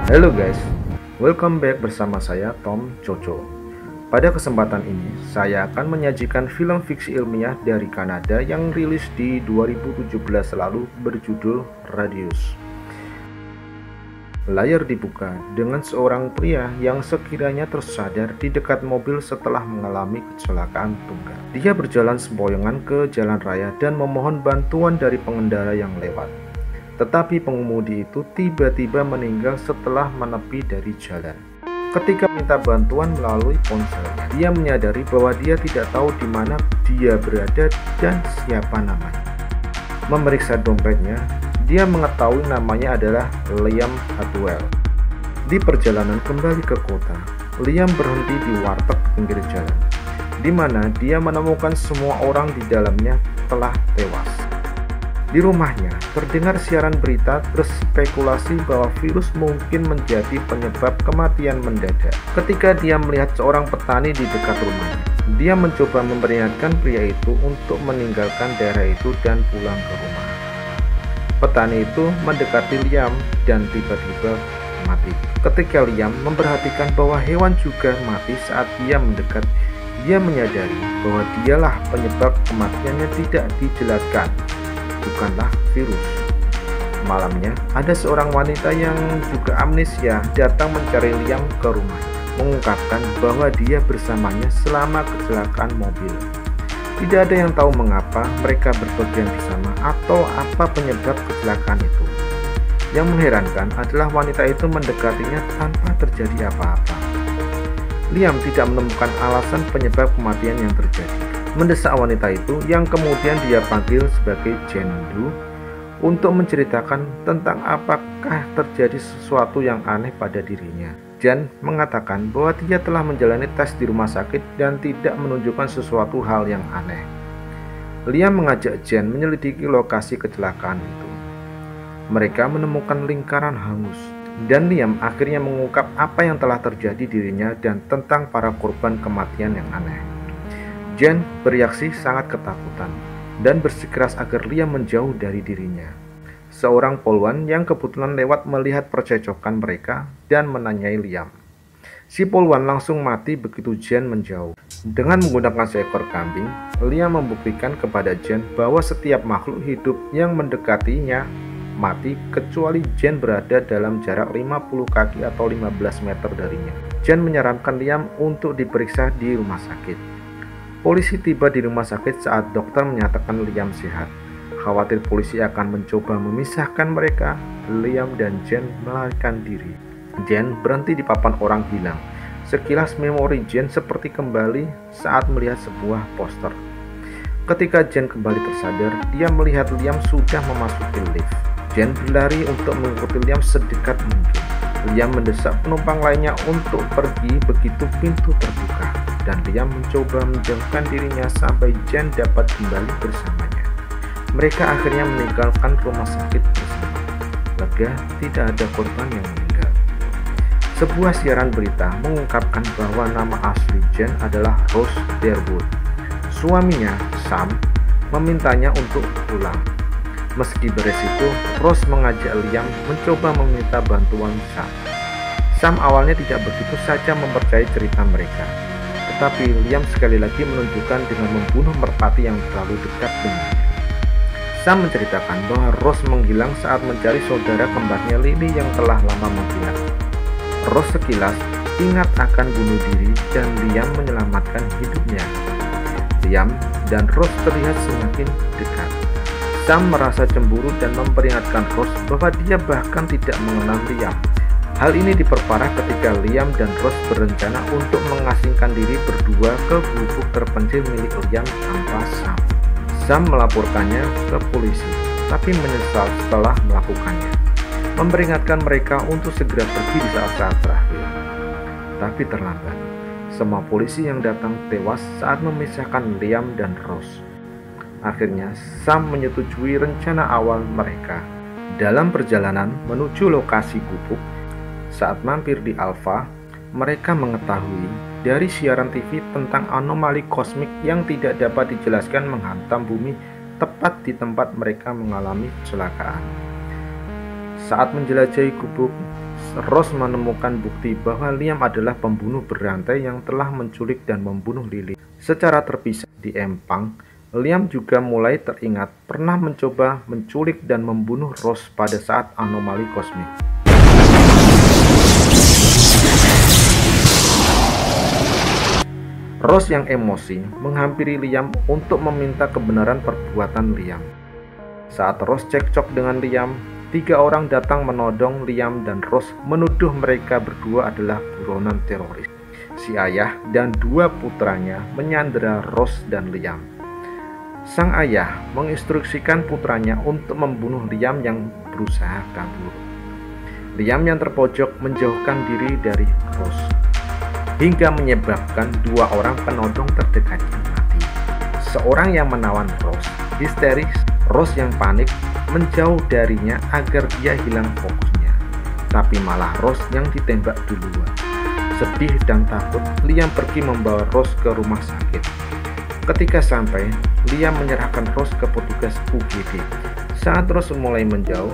Halo guys, welcome back bersama saya Tom Coco. Pada kesempatan ini, saya akan menyajikan film fiksi ilmiah dari Kanada yang rilis di 2017 lalu berjudul Radius. Layar dibuka dengan seorang pria yang sekiranya tersadar di dekat mobil setelah mengalami kecelakaan tunggal. Dia berjalan sempoyongan ke jalan raya dan memohon bantuan dari pengendara yang lewat. Tetapi pengemudi itu tiba-tiba meninggal setelah menepi dari jalan. Ketika minta bantuan melalui ponselnya, dia menyadari bahwa dia tidak tahu di mana dia berada dan siapa namanya. Memeriksa dompetnya, dia mengetahui namanya adalah Liam Hadwell. Di perjalanan kembali ke kota, Liam berhenti di warteg pinggir jalan, di mana dia menemukan semua orang di dalamnya telah tewas. Di rumahnya, terdengar siaran berita berspekulasi bahwa virus mungkin menjadi penyebab kematian mendadak. Ketika dia melihat seorang petani di dekat rumahnya, dia mencoba memperingatkan pria itu untuk meninggalkan daerah itu dan pulang ke rumah. Petani itu mendekati Liam dan tiba-tiba mati. Ketika Liam memperhatikan bahwa hewan juga mati saat dia mendekat, dia menyadari bahwa dialah penyebab kematiannya tidak dijelaskan, bukanlah virus. Malamnya, ada seorang wanita yang juga amnesia datang mencari Liam ke rumah, mengungkapkan bahwa dia bersamanya selama kecelakaan mobil. Tidak ada yang tahu mengapa mereka berpergian bersama atau apa penyebab kecelakaan itu. Yang mengherankan adalah wanita itu mendekatinya tanpa terjadi apa-apa. Liam tidak menemukan alasan penyebab kematian yang terjadi. Mendesak wanita itu yang kemudian dia panggil sebagai Jane Doe untuk menceritakan tentang apakah terjadi sesuatu yang aneh pada dirinya. Jane mengatakan bahwa dia telah menjalani tes di rumah sakit dan tidak menunjukkan sesuatu hal yang aneh. Liam mengajak Jane menyelidiki lokasi kecelakaan itu. Mereka menemukan lingkaran hangus, dan Liam akhirnya mengungkap apa yang telah terjadi dirinya dan tentang para korban kematian yang aneh. Jane bereaksi sangat ketakutan dan bersikeras agar Liam menjauh dari dirinya. Seorang poluan yang kebetulan lewat melihat percekcokan mereka dan menanyai Liam. Si poluan langsung mati begitu Jane menjauh. Dengan menggunakan seekor kambing, Liam membuktikan kepada Jane bahwa setiap makhluk hidup yang mendekatinya mati kecuali Jane berada dalam jarak 50 kaki atau 15 meter darinya. Jane menyarankan Liam untuk diperiksa di rumah sakit. Polisi tiba di rumah sakit saat dokter menyatakan Liam sehat. Khawatir polisi akan mencoba memisahkan mereka, Liam dan Jane melarikan diri. Jane berhenti di papan orang hilang. Sekilas memori Jane seperti kembali saat melihat sebuah poster. Ketika Jane kembali tersadar, dia melihat Liam sudah memasuki lift. Jane berlari untuk mengikuti Liam sedekat mungkin. Liam mendesak penumpang lainnya untuk pergi begitu pintu terbuka, dan Liam mencoba menjauhkan dirinya sampai Jane dapat kembali bersamanya. Mereka akhirnya meninggalkan rumah sakit bersama. Lega, tidak ada korban yang meninggal. Sebuah siaran berita mengungkapkan bahwa nama asli Jane adalah Rose Derwood. Suaminya, Sam, memintanya untuk pulang. Meski beresiko, Rose mengajak Liam mencoba meminta bantuan Sam. Sam awalnya tidak begitu saja mempercayai cerita mereka, tetapi Liam sekali lagi menunjukkan dengan membunuh merpati yang terlalu dekat dengannya. Sam menceritakan bahwa Rose menghilang saat mencari saudara kembarnya Lily yang telah lama menghilang. Rose sekilas ingat akan bunuh diri dan Liam menyelamatkan hidupnya. Liam dan Rose terlihat semakin dekat. Sam merasa cemburu dan memperingatkan Rose bahwa dia bahkan tidak mengenal Liam. Hal ini diperparah ketika Liam dan Rose berencana untuk mengasingkan diri berdua ke gubuk terpencil milik Liam tanpa Sam. Sam melaporkannya ke polisi, tapi menyesal setelah melakukannya, memperingatkan mereka untuk segera pergi di saat-saat terakhir. Tapi terlambat, semua polisi yang datang tewas saat memisahkan Liam dan Rose. Akhirnya, Sam menyetujui rencana awal mereka. Dalam perjalanan menuju lokasi gubuk, saat mampir di Alpha, mereka mengetahui dari siaran TV tentang anomali kosmik yang tidak dapat dijelaskan menghantam bumi tepat di tempat mereka mengalami kecelakaan. Saat menjelajahi gubuk, Rose menemukan bukti bahwa Liam adalah pembunuh berantai yang telah menculik dan membunuh Lily. Secara terpisah di empang, Liam juga mulai teringat pernah mencoba menculik dan membunuh Rose pada saat anomali kosmik. Rose yang emosi menghampiri Liam untuk meminta kebenaran perbuatan Liam. Saat Rose cekcok dengan Liam, 3 orang datang menodong Liam dan Rose menuduh mereka berdua adalah buronan teroris. Si ayah dan 2 putranya menyandera Rose dan Liam. Sang ayah menginstruksikan putranya untuk membunuh Liam yang berusaha kabur. Liam yang terpojok menjauhkan diri dari Rose, hingga menyebabkan 2 orang penodong terdekatnya mati. Seorang yang menawan Rose histeris. Rose yang panik menjauh darinya agar dia hilang fokusnya, tapi malah Rose yang ditembak duluan. Sedih dan takut, Liam pergi membawa Rose ke rumah sakit. Ketika sampai, Liam menyerahkan Rose ke petugas UGD. Saat Rose mulai menjauh,